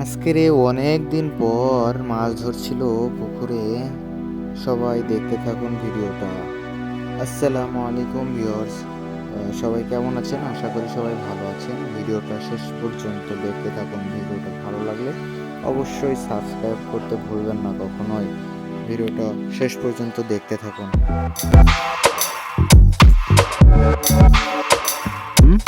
আজকের অনেক দিন পর মাছ ধরছিল পুকুরে। সবাই দেখতে থাকুন ভিডিওটা। আসসালামু আলাইকুম ভিউয়ার্স। সবাই কেমন আছেন? আশা করি সবাই ভালো আছেন। ভিডিওটা শেষ পর্যন্ত দেখতে থাকুন। ভিডিওটা ভালো লাগলে অবশ্যই সাবস্ক্রাইব করতে ভুলবেন না কখনোই। ভিডিওটা শেষ পর্যন্ত দেখতে থাকুন। হুম?